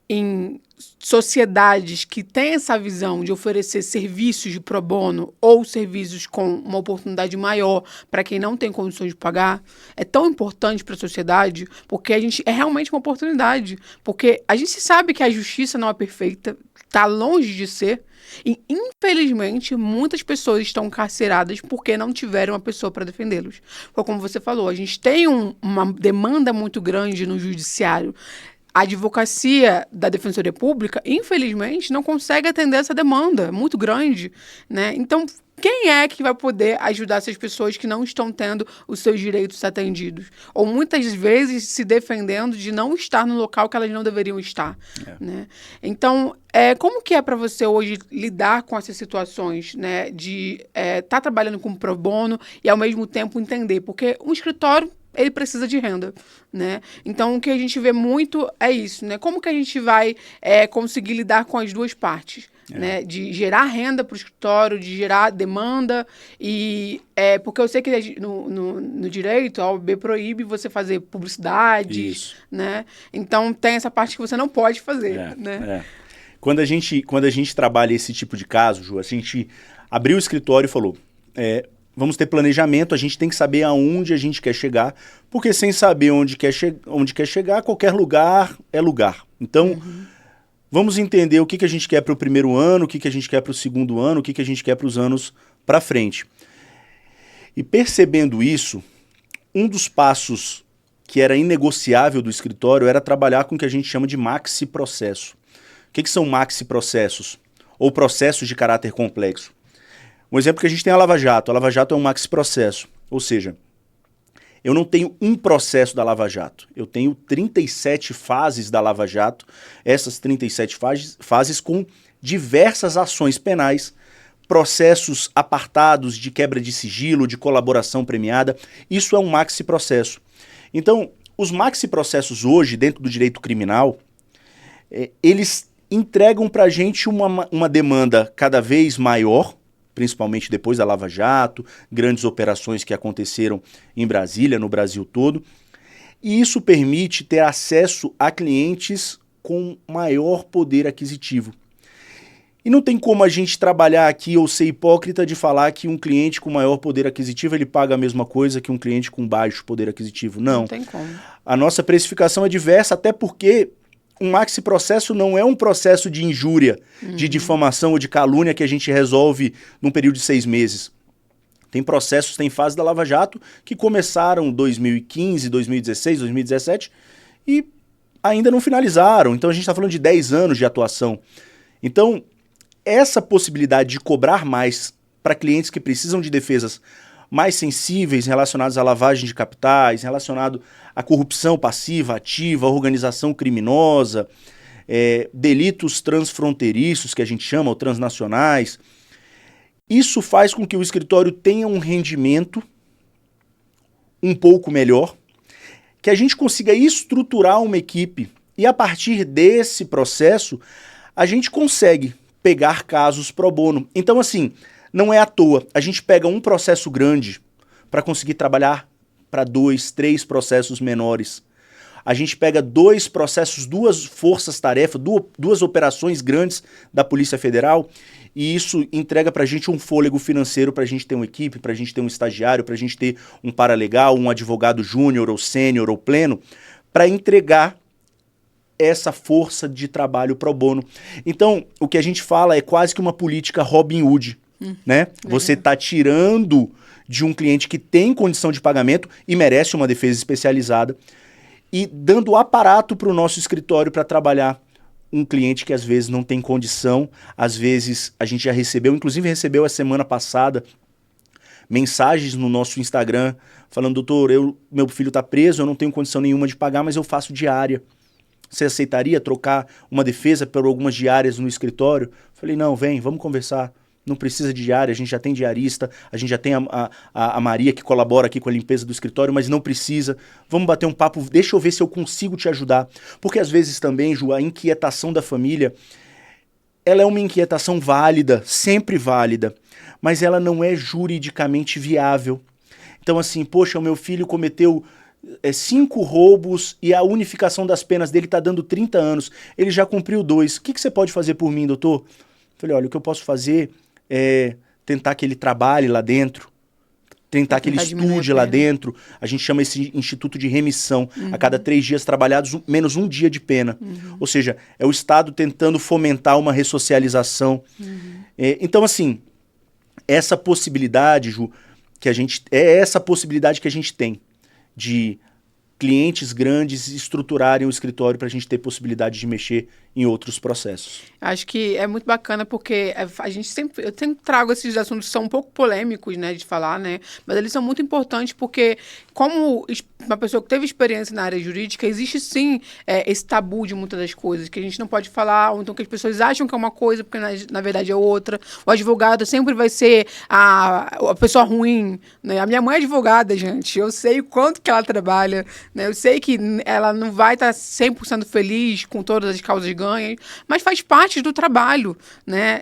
em sociedades que têm essa visão de oferecer serviços de pro bono ou serviços com uma oportunidade maior para quem não tem condições de pagar, é tão importante para a sociedade, porque a gente é realmente uma oportunidade, porque a gente sabe que a justiça não é perfeita, está longe de ser, e infelizmente muitas pessoas estão encarceradas porque não tiveram uma pessoa para defendê-los. Como você falou, a gente tem uma demanda muito grande no judiciário. A advocacia da Defensoria Pública, infelizmente, não consegue atender essa demanda muito grande, né? Então, quem é que vai poder ajudar essas pessoas que não estão tendo os seus direitos atendidos? Ou muitas vezes se defendendo de não estar no local que elas não deveriam estar, né? Então, como que é para você hoje lidar com essas situações, né? De estar trabalhando com pro bono e, ao mesmo tempo, entender? Porque um escritório, ele precisa de renda, né? Então, o que a gente vê muito é isso, né? Como que a gente vai conseguir lidar com as duas partes, né? De gerar renda para o escritório, de gerar demanda, e porque eu sei que no direito, a OAB proíbe você fazer publicidade, né? Então, tem essa parte que você não pode fazer, né? Quando a gente trabalha esse tipo de caso, Ju, a gente abriu o escritório e falou... vamos ter planejamento, a gente tem que saber aonde a gente quer chegar, porque sem saber onde quer chegar, qualquer lugar é lugar. Então, vamos entender o que a gente quer para o primeiro ano, o que a gente quer para o segundo ano, o que a gente quer para os anos para frente. E percebendo isso, um dos passos que era inegociável do escritório era trabalhar com o que a gente chama de maxi-processo. O que são maxi-processos? Ou processos de caráter complexo? Um exemplo que a gente tem é a Lava Jato. A Lava Jato é um maxi-processo. Ou seja, eu não tenho um processo da Lava Jato. Eu tenho 37 fases da Lava Jato. Essas 37 fases com diversas ações penais, processos apartados de quebra de sigilo, de colaboração premiada. Isso é um maxi-processo. Então, os maxi-processos hoje, dentro do direito criminal, eles entregam para a gente uma demanda cada vez maior, principalmente depois da Lava Jato, grandes operações que aconteceram em Brasília, no Brasil todo. E isso permite ter acesso a clientes com maior poder aquisitivo. E não tem como a gente trabalhar aqui ou ser hipócrita de falar que um cliente com maior poder aquisitivo ele paga a mesma coisa que um cliente com baixo poder aquisitivo. Não tem como. A nossa precificação é diversa, até porque um maxi-processo não é um processo de injúria, de difamação ou de calúnia que a gente resolve num período de 6 meses. Tem processos, tem fases da Lava Jato que começaram em 2015, 2016, 2017 e ainda não finalizaram. Então a gente está falando de 10 anos de atuação. Então, essa possibilidade de cobrar mais para clientes que precisam de defesas mais sensíveis relacionados à lavagem de capitais, relacionado à corrupção passiva, ativa, organização criminosa, delitos transfronteiriços, que a gente chama, ou transnacionais. Isso faz com que o escritório tenha um rendimento um pouco melhor, que a gente consiga estruturar uma equipe e a partir desse processo a gente consegue pegar casos pro bono. Então, assim, não é à toa. A gente pega um processo grande para conseguir trabalhar para 2, 3 processos menores. A gente pega 2 processos, 2 forças-tarefa, 2 operações grandes da Polícia Federal e isso entrega para a gente um fôlego financeiro para a gente ter uma equipe, para a gente ter um estagiário, para a gente ter um paralegal, um advogado júnior ou sênior ou pleno, para entregar essa força de trabalho pro bono. Então, o que a gente fala é quase que uma política Robin Hood, né? Você está tirando de um cliente que tem condição de pagamento e merece uma defesa especializada e dando aparato para o nosso escritório para trabalhar um cliente que às vezes não tem condição, às vezes a gente já recebeu, inclusive recebeu a semana passada, mensagens no nosso Instagram falando, doutor, meu filho está preso, eu não tenho condição nenhuma de pagar, mas eu faço diária. Você aceitaria trocar uma defesa por algumas diárias no escritório? Falei, não, vem, vamos conversar. Não precisa de diária, a gente já tem diarista, a gente já tem a Maria que colabora aqui com a limpeza do escritório, mas não precisa. Vamos bater um papo, deixa eu ver se eu consigo te ajudar. Porque às vezes também, Ju, a inquietação da família, ela é uma inquietação válida, sempre válida, mas ela não é juridicamente viável. Então assim, poxa, o meu filho cometeu 5 roubos e a unificação das penas dele está dando 30 anos. Ele já cumpriu 2. O que você pode fazer por mim, doutor? Falei, olha, o que eu posso fazer é tentar que ele trabalhe lá dentro, tentar que ele estude lá dentro. A gente chama esse instituto de remissão. A cada 3 dias trabalhados, menos 1 dia de pena. Ou seja, é o Estado tentando fomentar uma ressocialização. Então, assim, essa possibilidade, Ju, essa possibilidade que a gente tem de clientes grandes estruturarem o escritório para a gente ter possibilidade de mexer em outros processos. Acho que é muito bacana porque eu sempre trago esses assuntos que são um pouco polêmicos, né, de falar, né, mas eles são muito importantes porque como uma pessoa que teve experiência na área jurídica, existe sim esse tabu de muitas das coisas que a gente não pode falar, ou então que as pessoas acham que é uma coisa porque na verdade é outra. O advogado sempre vai ser a pessoa ruim, né? A minha mãe é advogada, gente, eu sei o quanto que ela trabalha, né? Eu sei que ela não vai estar 100% feliz com todas as causas ganhas, mas faz parte do trabalho, né?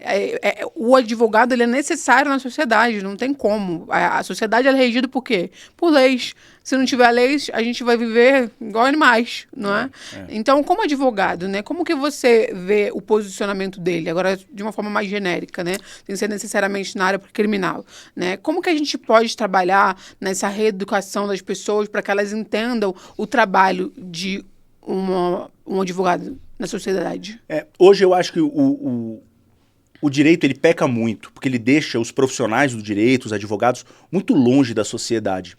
O advogado ele é necessário na sociedade, não tem como. A sociedade ela é regida por quê? Por leis. Se não tiver leis, a gente vai viver igual animais, não é? Então, como advogado, né? Como que você vê o posicionamento dele? Agora, de uma forma mais genérica, né? Sem ser necessariamente na área criminal, né? Como que a gente pode trabalhar nessa reeducação das pessoas para que elas entendam o trabalho de um advogado na sociedade? Hoje eu acho que o direito ele peca muito, porque ele deixa os profissionais do direito, os advogados, muito longe da sociedade.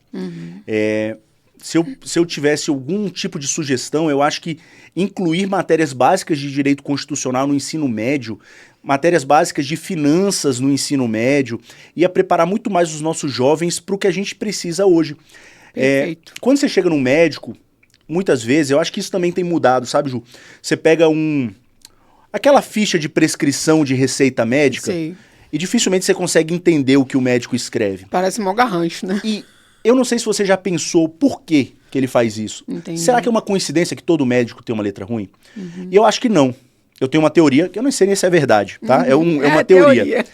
Se eu tivesse algum tipo de sugestão, eu acho que incluir matérias básicas de direito constitucional no ensino médio, matérias básicas de finanças no ensino médio, ia preparar muito mais os nossos jovens para o que a gente precisa hoje. Quando você chega num médico, muitas vezes, eu acho que isso também tem mudado, sabe, Ju? Você pega aquela ficha de prescrição de receita médica. Sim. E dificilmente você consegue entender o que o médico escreve. Parece mó garrancho, né? E eu não sei se você já pensou por que ele faz isso. Entendi. Será que é uma coincidência que todo médico tem uma letra ruim? E eu acho que não. Eu tenho uma teoria, que eu não sei nem se é verdade, tá? É uma teoria.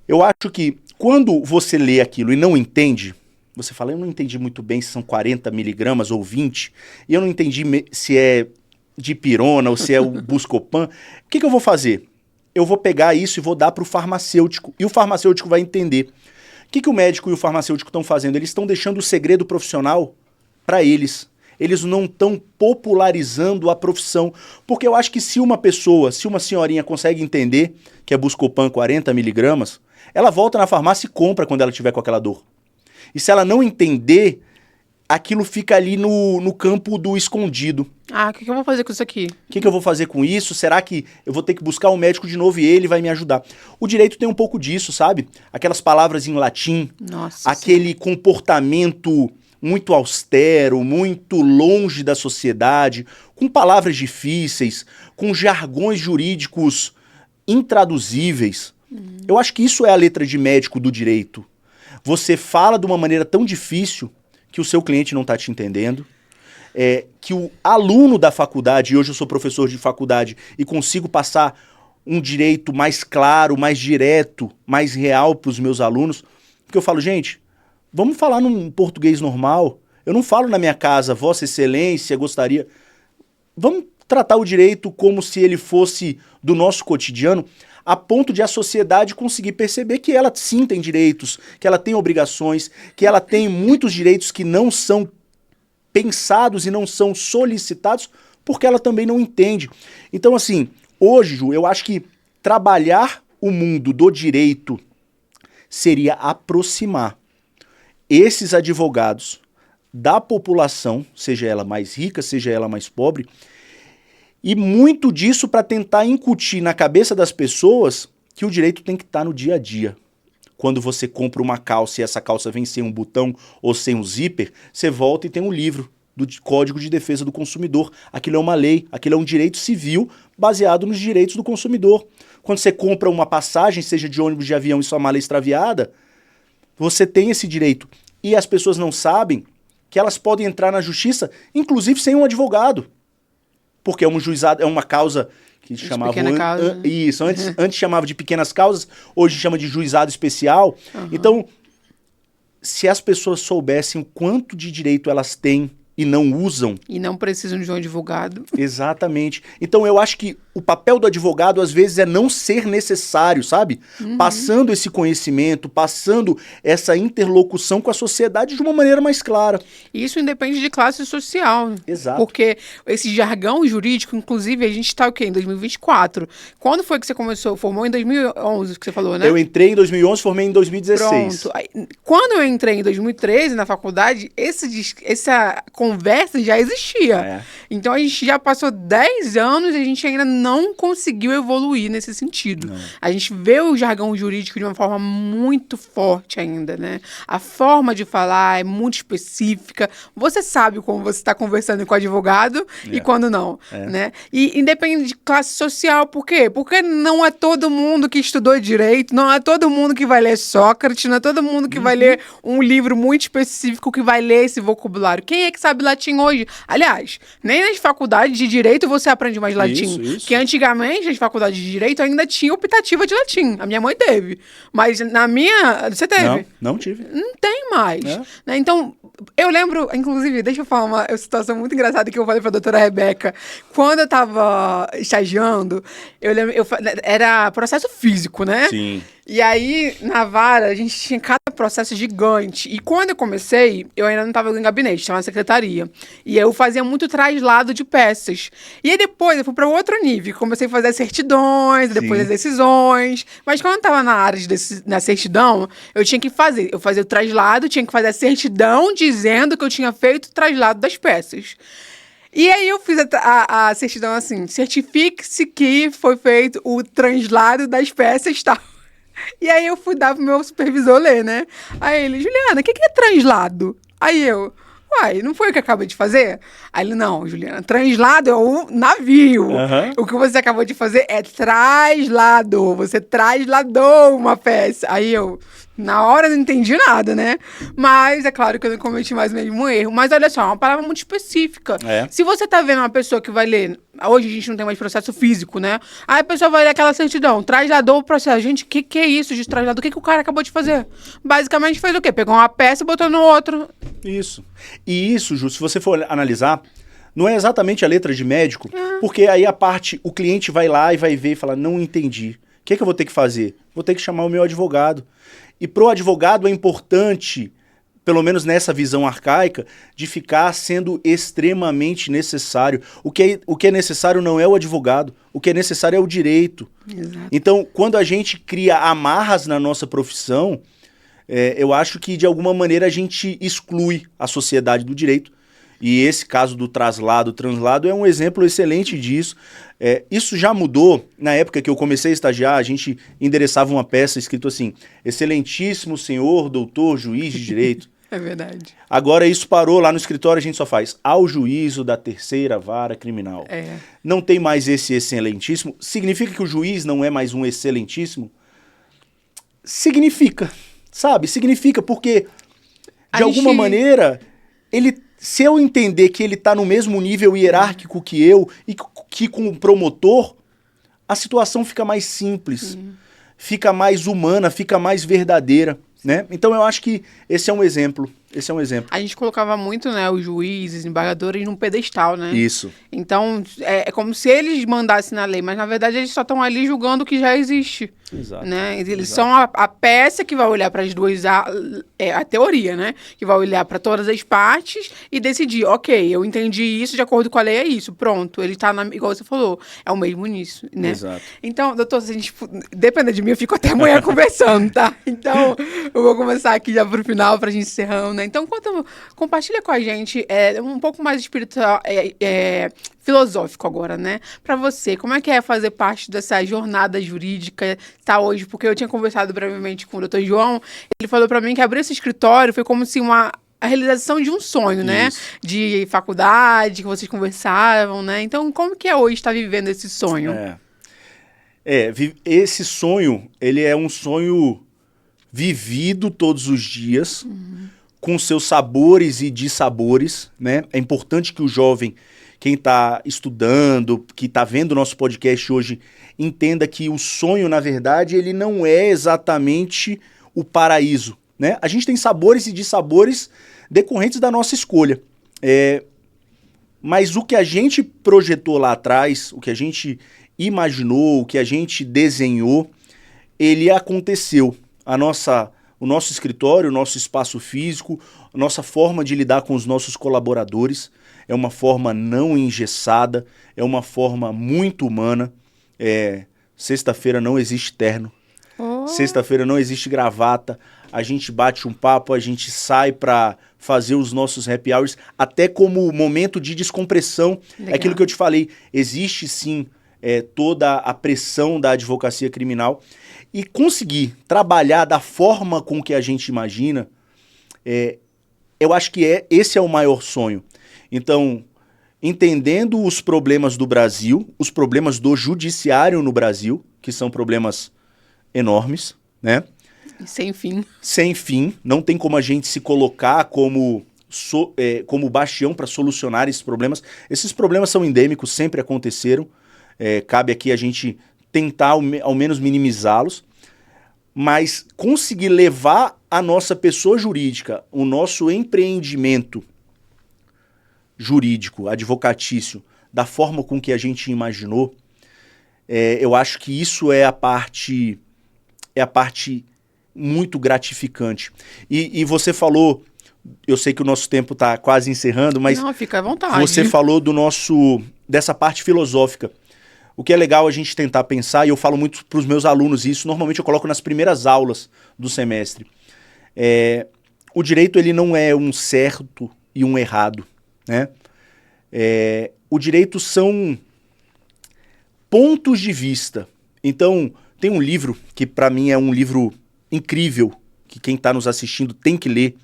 Eu acho que quando você lê aquilo e não entende, você fala, eu não entendi muito bem se são 40 miligramas ou 20, e eu não entendi se é dipirona ou se é o Buscopan, o que eu vou fazer? Eu vou pegar isso e vou dar para o farmacêutico, e o farmacêutico vai entender. O que o médico e o farmacêutico estão fazendo? Eles estão deixando o segredo profissional para eles. Eles não estão popularizando a profissão, porque eu acho que se uma senhorinha consegue entender que é Buscopan 40 miligramas, ela volta na farmácia e compra quando ela tiver com aquela dor. E se ela não entender, aquilo fica ali no campo do escondido. O que eu vou fazer com isso aqui? O que eu vou fazer com isso? Será que eu vou ter que buscar um médico de novo e ele vai me ajudar? O direito tem um pouco disso, sabe? Aquelas palavras em latim, aquele comportamento muito austero, muito longe da sociedade, com palavras difíceis, com jargões jurídicos intraduzíveis. Eu acho que isso é a letra de médico do direito. Você fala de uma maneira tão difícil que o seu cliente não está te entendendo, que o aluno da faculdade, e hoje eu sou professor de faculdade, e consigo passar um direito mais claro, mais direto, mais real para os meus alunos, porque eu falo, gente, vamos falar num português normal. Eu não falo na minha casa, Vossa Excelência, gostaria... Vamos tratar o direito como se ele fosse do nosso cotidiano, a ponto de a sociedade conseguir perceber que ela sim tem direitos, que ela tem obrigações, que ela tem muitos direitos que não são pensados e não são solicitados porque ela também não entende. Então, assim, hoje, Ju, eu acho que trabalhar o mundo do direito seria aproximar esses advogados da população, seja ela mais rica, seja ela mais pobre, e muito disso para tentar incutir na cabeça das pessoas que o direito tem que estar no dia a dia. Quando você compra uma calça e essa calça vem sem um botão ou sem um zíper, você volta e tem um livro do Código de Defesa do Consumidor. Aquilo é uma lei, aquilo é um direito civil baseado nos direitos do consumidor. Quando você compra uma passagem, seja de ônibus, de avião e sua mala é extraviada, você tem esse direito. E as pessoas não sabem que elas podem entrar na justiça, inclusive sem um advogado. Porque é um juizado, é uma causa que chamava... Causa. Isso, antes chamava de pequenas causas, hoje chama de juizado especial. Então, se as pessoas soubessem o quanto de direito elas têm e não usam... E não precisam de um advogado. Exatamente. Então, eu acho que o papel do advogado, às vezes, é não ser necessário, sabe? Passando esse conhecimento, passando essa interlocução com a sociedade de uma maneira mais clara. Isso independe de classe social. Exato. Porque esse jargão jurídico, inclusive, a gente está o quê? Em 2024. Quando foi que você começou? Formou em 2011, que você falou, né? Eu entrei em 2011, formei em 2016. Pronto. Aí, quando eu entrei em 2013 na faculdade, essa conversa já existia. É. Então, a gente já passou 10 anos e a gente ainda não conseguiu evoluir nesse sentido. Não. A gente vê o jargão jurídico de uma forma muito forte ainda, né? A forma de falar é muito específica. Você sabe como você está conversando com o advogado e quando não, né? E independe de classe social. Por quê? Porque não é todo mundo que estudou direito, não é todo mundo que vai ler Sócrates, não é todo mundo que vai ler um livro muito específico que vai ler esse vocabulário. Quem é que sabe latim hoje? Aliás, nem nas faculdades de direito você aprende mais latim. Isso. Que antigamente, nas faculdades de direito, ainda tinha optativa de latim. A minha mãe teve. Mas na minha... Você teve? Não tive. Não tem mais. Né? Então, eu lembro... Inclusive, deixa eu falar uma situação muito engraçada que eu falei pra doutora Rebeca. Quando eu tava estagiando, eu lembro... era processo físico, né? Sim. E aí, na vara, a gente tinha cada processo gigante. E quando eu comecei, eu ainda não estava em gabinete, estava na secretaria. E eu fazia muito traslado de peças. E aí depois eu fui para outro nível. Comecei a fazer as certidões, depois as decisões. Mas quando eu estava na área na certidão, eu tinha que fazer. Eu fazia o traslado, tinha que fazer a certidão dizendo que eu tinha feito o traslado das peças. E aí eu fiz a certidão assim, certifique-se que foi feito o translado das peças tal. E aí eu fui dar pro meu supervisor ler, né? Aí ele, Juliana, o que é translado? Aí eu, uai, não foi o que eu acabei de fazer? Aí ele, não, Juliana, translado é um navio. O que você acabou de fazer é traslado. Você trasladou uma peça. Aí eu, na hora não entendi nada, né? Mas é claro que eu não cometi mais o mesmo erro. Mas olha só, é uma palavra muito específica. Se você tá vendo uma pessoa que vai ler... Hoje a gente não tem mais processo físico, né? Aí a pessoa vai ler aquela certidão, trasladou o processo. Gente, o que é isso de traslador? O que o cara acabou de fazer? Basicamente fez o quê? Pegou uma peça e botou no outro. Isso. E isso, Ju, se você for analisar, não é exatamente a letra de médico, porque aí o cliente vai lá e vai ver e fala, não entendi. O que eu vou ter que fazer? Vou ter que chamar o meu advogado. E pro advogado é importante, pelo menos nessa visão arcaica, de ficar sendo extremamente necessário. O que é necessário não é o advogado, o que é necessário é o direito. Exato. Então, quando a gente cria amarras na nossa profissão, eu acho que de alguma maneira a gente exclui a sociedade do direito. E esse caso do translado é um exemplo excelente disso. Isso já mudou. Na época que eu comecei a estagiar, a gente endereçava uma peça escrito assim, excelentíssimo senhor, doutor, juiz de direito. É verdade. Agora isso parou, lá no escritório a gente só faz ao juízo da terceira vara criminal. Não tem mais esse excelentíssimo. Significa que o juiz não é mais um excelentíssimo? Significa, sabe? Significa porque, de alguma maneira, se eu entender que ele está no mesmo nível hierárquico que eu e que com o promotor, a situação fica mais simples, fica mais humana, fica mais verdadeira, né? Então eu acho que esse é um exemplo. Esse é um exemplo. A gente colocava muito, né, os juízes, embargadores num pedestal, né? Isso. Então, é como se eles mandassem na lei, mas na verdade eles só estão ali julgando o que já existe. Exato. Né? Eles são a peça que vai olhar para as duas, a teoria, né? Que vai olhar para todas as partes e decidir, ok, eu entendi isso, de acordo com a lei é isso, pronto. Ele tá, igual você falou, é o mesmo nisso, né? Exato. Então, doutor, se a gente depender de mim, eu fico até amanhã conversando, tá? Então, eu vou começar aqui já pro final, pra gente encerrando, né? Então, compartilha com a gente um pouco mais espiritual, filosófico agora, né? Pra você, como é que é fazer parte dessa jornada jurídica, tá hoje? Porque eu tinha conversado brevemente com o doutor João, ele falou pra mim que abrir esse escritório foi como se a realização de um sonho, né? Isso. De faculdade, que vocês conversavam, né? Então, como que é hoje estar vivendo esse sonho? Esse sonho, ele é um sonho vivido todos os dias, com seus sabores e dissabores, né? É importante que o jovem, quem está estudando, que está vendo o nosso podcast hoje, entenda que o sonho, na verdade, ele não é exatamente o paraíso, né? A gente tem sabores e dissabores decorrentes da nossa escolha. Mas o que a gente projetou lá atrás, o que a gente imaginou, o que a gente desenhou, ele aconteceu. O nosso escritório, o nosso espaço físico, a nossa forma de lidar com os nossos colaboradores é uma forma não engessada, é uma forma muito humana. Sexta-feira não existe terno, sexta-feira não existe gravata, a gente bate um papo, a gente sai para fazer os nossos happy hours, até como momento de descompressão. Legal. É aquilo que eu te falei, existe sim toda a pressão da advocacia criminal, e conseguir trabalhar da forma com que a gente imagina, eu acho que esse é o maior sonho. Então, entendendo os problemas do Brasil, os problemas do judiciário no Brasil, que são problemas enormes, né? Sem fim. Sem fim. Não tem como a gente se colocar como bastião para solucionar esses problemas. Esses problemas são endêmicos, sempre aconteceram. Cabe aqui a gente tentar ao menos minimizá-los, mas conseguir levar a nossa pessoa jurídica, o nosso empreendimento jurídico, advocatício, da forma com que a gente imaginou, eu acho que isso é a parte muito gratificante. E você falou, eu sei que o nosso tempo está quase encerrando, mas não, fica à vontade. Você falou dessa parte filosófica. O que é legal a gente tentar pensar, e eu falo muito para os meus alunos isso, normalmente eu coloco nas primeiras aulas do semestre. O direito, ele não é um certo e um errado, né? O direito são pontos de vista. Então, tem um livro que para mim é um livro incrível, que quem está nos assistindo tem que ler,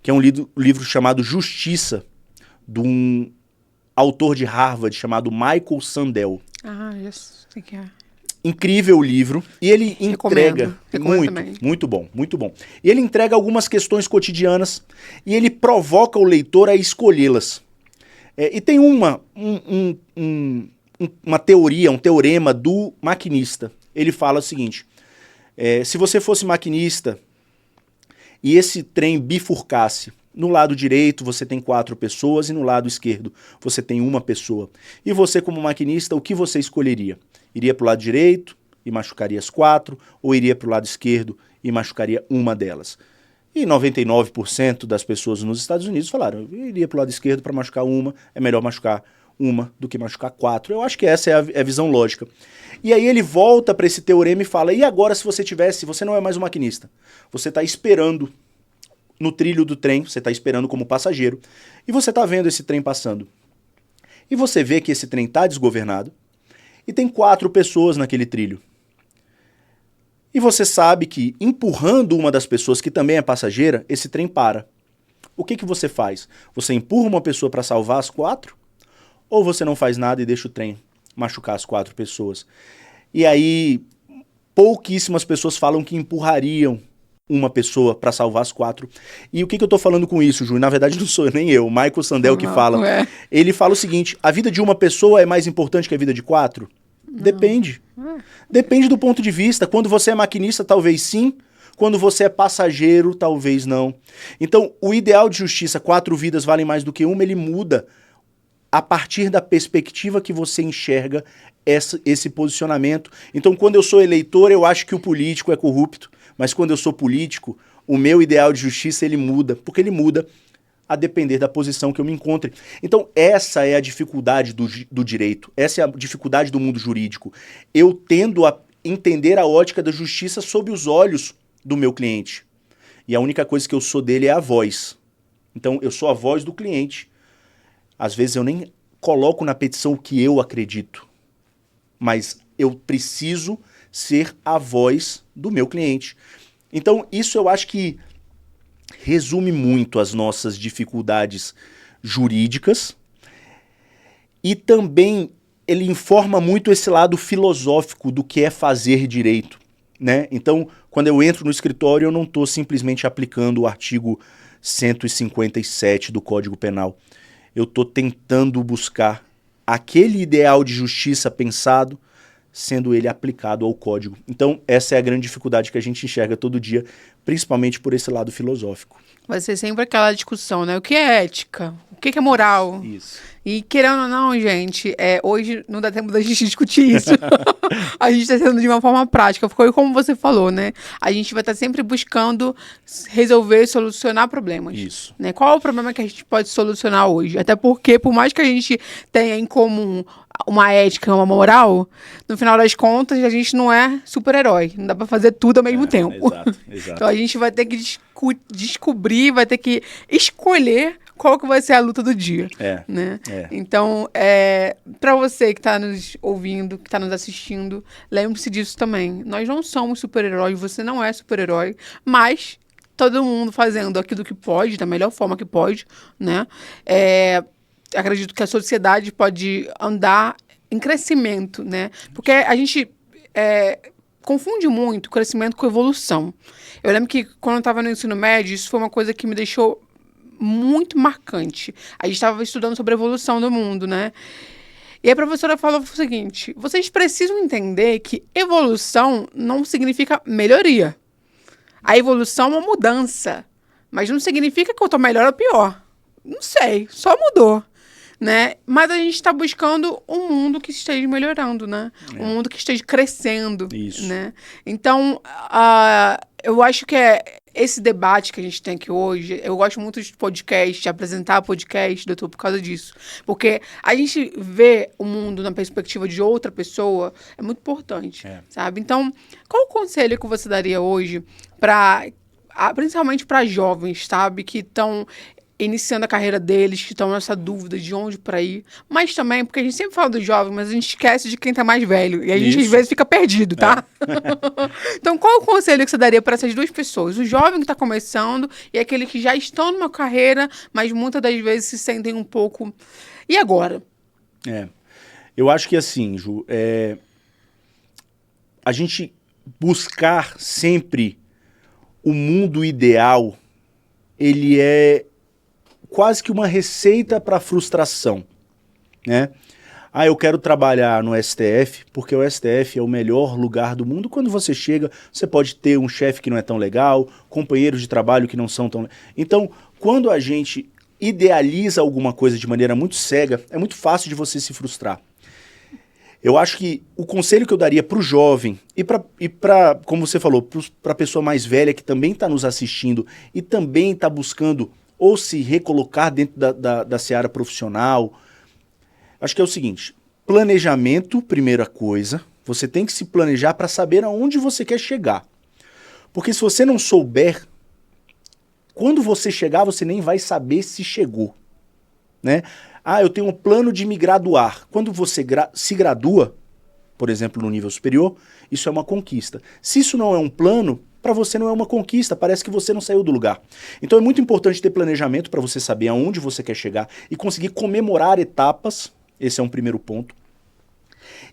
que é um livro chamado Justiça, de um autor de Harvard chamado Michael Sandel. Isso que é. Incrível o livro, e ele entrega Recomendo muito bom. E ele entrega algumas questões cotidianas e ele provoca o leitor a escolhê-las. E tem uma teoria, um teorema do maquinista. Ele fala o seguinte: se você fosse maquinista e esse trem bifurcasse, no lado direito você tem 4 pessoas e no lado esquerdo você tem 1 pessoa. E você, como maquinista, o que você escolheria? Iria para o lado direito e machucaria as 4, ou iria para o lado esquerdo e machucaria 1 delas? E 99% das pessoas nos Estados Unidos falaram: eu iria para o lado esquerdo para machucar 1, é melhor machucar 1 do que machucar 4. Eu acho que essa é a visão lógica. E aí ele volta para esse teorema e fala: e agora se você não é mais um maquinista, você está esperando no trilho do trem, você está esperando como passageiro, e você está vendo esse trem passando. E você vê que esse trem está desgovernado, e tem 4 pessoas naquele trilho. E você sabe que, empurrando uma das pessoas que também é passageira, esse trem para. O que você faz? Você empurra uma pessoa para salvar as 4? Ou você não faz nada e deixa o trem machucar as 4 pessoas? E aí, pouquíssimas pessoas falam que empurrariam uma pessoa para salvar as 4. E o que eu tô falando com isso, Ju? Na verdade não sou nem eu, o Michael Sandel que fala. Ele fala o seguinte: a vida de uma pessoa é mais importante que a vida de 4? Não. Depende. Depende do ponto de vista. Quando você é maquinista, talvez sim. Quando você é passageiro, talvez não. Então, o ideal de justiça, 4 vidas valem mais do que uma, ele muda a partir da perspectiva que você enxerga esse posicionamento. Então, quando eu sou eleitor, eu acho que o político é corrupto, mas quando eu sou político, o meu ideal de justiça, ele muda, porque ele muda a depender da posição que eu me encontre. Então, essa é a dificuldade do direito, essa é a dificuldade do mundo jurídico. Eu tendo a entender a ótica da justiça sob os olhos do meu cliente. E a única coisa que eu sou dele é a voz. Então, eu sou a voz do cliente. Às vezes eu nem coloco na petição o que eu acredito, mas eu preciso ser a voz do meu cliente. Então, isso eu acho que resume muito as nossas dificuldades jurídicas e também ele informa muito esse lado filosófico do que é fazer direito, né? Então, quando eu entro no escritório, eu não estou simplesmente aplicando o artigo 157 do Código Penal. Eu estou tentando buscar aquele ideal de justiça pensado, sendo ele aplicado ao código. Então, essa é a grande dificuldade que a gente enxerga todo dia, principalmente por esse lado filosófico. Vai ser sempre aquela discussão, né? O que é ética? O que é moral? Isso. E querendo ou não, gente, hoje não dá tempo da gente discutir isso. A gente está sendo de uma forma prática. Foi como você falou, né? A gente vai estar sempre buscando resolver, solucionar problemas. Isso. Né? Qual é o problema que a gente pode solucionar hoje? Até porque, por mais que a gente tenha em comum uma ética e uma moral, no final das contas, a gente não é super-herói. Não dá para fazer tudo ao mesmo tempo. Exato. Então a gente vai ter que descobrir, vai ter que escolher qual que vai ser a luta do dia. Né? Então, para você que está nos ouvindo, que está nos assistindo, lembre-se disso também. Nós não somos super-heróis, você não é super-herói, mas todo mundo fazendo aquilo que pode, da melhor forma que pode, né? Acredito que a sociedade pode andar em crescimento, né? Porque a gente confunde muito crescimento com evolução. Eu lembro que quando eu estava no ensino médio, isso foi uma coisa que me deixou muito marcante. A gente estava estudando sobre a evolução do mundo, né? E a professora falou o seguinte: vocês precisam entender que evolução não significa melhoria. A evolução é uma mudança, mas não significa que eu tô melhor ou pior. Não sei, só mudou. Né? Mas a gente está buscando um mundo que esteja melhorando, né? Um mundo que esteja crescendo. Isso. Né? Então, eu acho que esse debate que a gente tem aqui hoje, eu gosto muito de podcast, de apresentar podcast, doutor, por causa disso. Porque a gente vê o mundo na perspectiva de outra pessoa é muito importante, sabe? Então, qual o conselho que você daria hoje principalmente para jovens, sabe? Que estão iniciando a carreira deles, que estão nessa dúvida de onde para ir, mas também, porque a gente sempre fala dos jovens, mas a gente esquece de quem tá mais velho, e a gente às vezes fica perdido, tá? Então, qual o conselho que você daria para essas duas pessoas? O jovem que está começando e aquele que já estão numa carreira, mas muitas das vezes se sentem um pouco... E agora? Eu acho que assim, Ju, a gente buscar sempre o mundo ideal, ele é quase que uma receita para frustração, né? Eu quero trabalhar no STF, porque o STF é o melhor lugar do mundo. Quando você chega, você pode ter um chefe que não é tão legal, companheiros de trabalho que não são tão... Então, quando a gente idealiza alguma coisa de maneira muito cega, é muito fácil de você se frustrar. Eu acho que o conselho que eu daria para o jovem e para, como você falou, para a pessoa mais velha que também está nos assistindo e também está buscando ou se recolocar dentro da seara profissional, acho que é o seguinte: planejamento, primeira coisa, você tem que se planejar para saber aonde você quer chegar. Porque se você não souber, quando você chegar, você nem vai saber se chegou, né? Eu tenho um plano de me graduar. Quando você se gradua, por exemplo, no nível superior, isso é uma conquista. Se isso não é um plano, para você não é uma conquista, parece que você não saiu do lugar. Então é muito importante ter planejamento para você saber aonde você quer chegar e conseguir comemorar etapas. Esse é um primeiro ponto.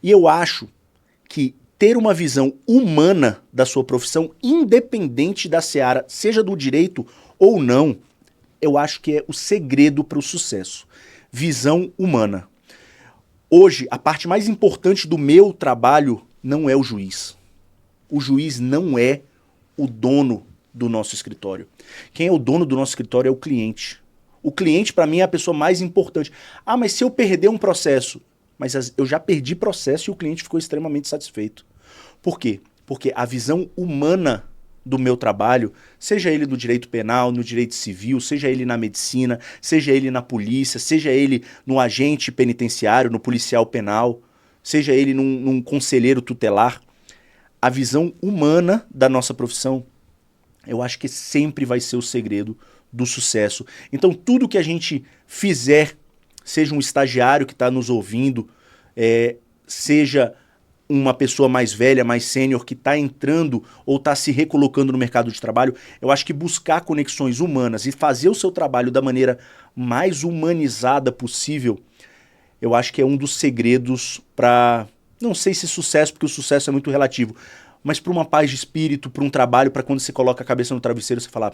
E eu acho que ter uma visão humana da sua profissão, independente da seara, seja do direito ou não, eu acho que é o segredo para o sucesso. Visão humana. Hoje, a parte mais importante do meu trabalho não é o juiz. O juiz não é o dono do nosso escritório. Quem é o dono do nosso escritório é o cliente. O cliente, para mim, é a pessoa mais importante. Ah, mas se eu perder um processo? Mas eu já perdi processo e o cliente ficou extremamente satisfeito. Por quê? Porque a visão humana do meu trabalho, seja ele no direito penal, no direito civil, seja ele na medicina, seja ele na polícia, seja ele no agente penitenciário, no policial penal, seja ele num conselheiro tutelar, a visão humana da nossa profissão, eu acho que sempre vai ser o segredo do sucesso. Então, tudo que a gente fizer, seja um estagiário que está nos ouvindo, seja uma pessoa mais velha, mais sênior, que está entrando ou está se recolocando no mercado de trabalho, eu acho que buscar conexões humanas e fazer o seu trabalho da maneira mais humanizada possível, eu acho que é um dos segredos para, não sei se sucesso, porque o sucesso é muito relativo, mas para uma paz de espírito, para um trabalho, para quando você coloca a cabeça no travesseiro, você falar,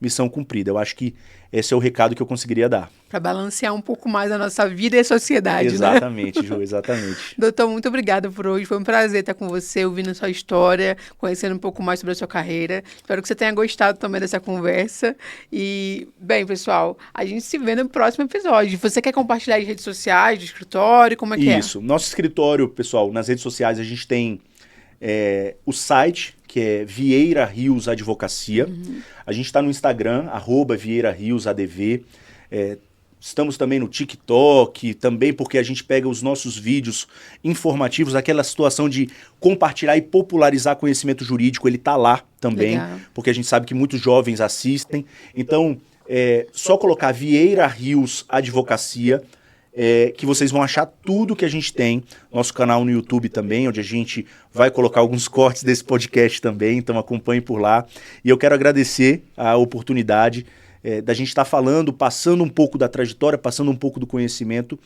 missão cumprida. Eu acho que esse é o recado que eu conseguiria dar. Para balancear um pouco mais a nossa vida e a sociedade, exatamente, né? Ju, exatamente. Doutor, muito obrigada por hoje. Foi um prazer estar com você, ouvindo a sua história, conhecendo um pouco mais sobre a sua carreira. Espero que você tenha gostado também dessa conversa. E, bem, pessoal, a gente se vê no próximo episódio. Você quer compartilhar as redes sociais do escritório? Como é que é? Isso. Nosso escritório, pessoal, nas redes sociais a gente tem o site, que é Vieira Rios Advocacia. A gente está no Instagram, @VieiraRiosADV. Estamos também no TikTok, também porque a gente pega os nossos vídeos informativos, aquela situação de compartilhar e popularizar conhecimento jurídico, ele está lá também, legal, porque a gente sabe que muitos jovens assistem. Então, só colocar Vieira Rios Advocacia, que vocês vão achar tudo que a gente tem. Nosso canal no YouTube também, onde a gente vai colocar alguns cortes desse podcast também, então acompanhe por lá. E eu quero agradecer a oportunidade da gente estar falando, passando um pouco da trajetória, passando um pouco do conhecimento,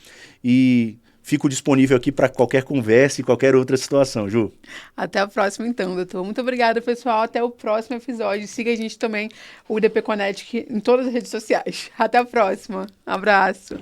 e fico disponível aqui para qualquer conversa e qualquer outra situação, Ju. Até a próxima então, doutor. Muito obrigada, pessoal. Até o próximo episódio. Siga a gente também, o DP Connect, em todas as redes sociais. Até a próxima. Abraço.